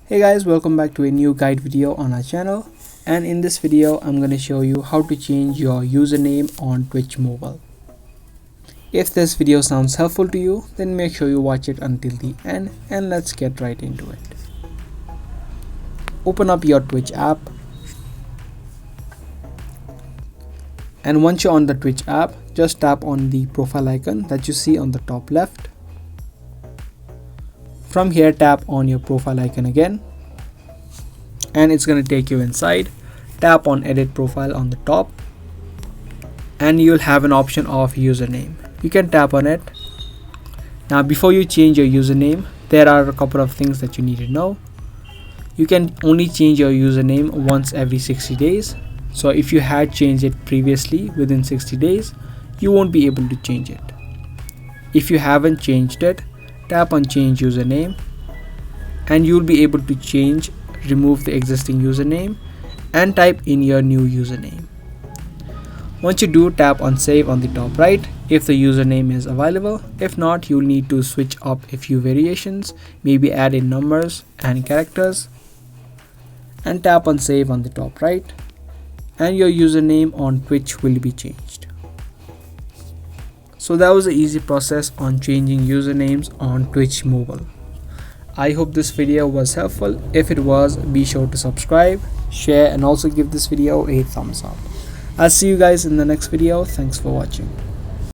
Hey guys, welcome back to a new guide video on our channel, and in this video I'm going to show you how to change your username on Twitch mobile. If this video sounds helpful to you, then make sure you watch it until the end, and let's get right into it. Open up your Twitch app, and once you're on the Twitch app, just tap on the profile icon that you see on the top left. From here, tap on your profile icon again, and it's going to take you inside. Tap on edit profile on the top, and you'll have an option of username. You can tap on it. Now before you change your username, there are a couple of things that you need to know. You can only change your username once every 60 days. So if you had changed it previously within 60 days, you won't be able to change it. If you haven't changed it, tap on change username, and you'll be able to remove the existing username and type in your new username. Once you do, tap on save on the top right if the username is available. If not, you'll need to switch up a few variations, maybe add in numbers and characters, and tap on save on the top right, and your username on Twitch will be changed. So that was an easy process on changing usernames on Twitch mobile. I hope this video was helpful. If it was, be sure to subscribe, share, and also give this video a thumbs up. I'll see you guys in the next video. Thanks for watching.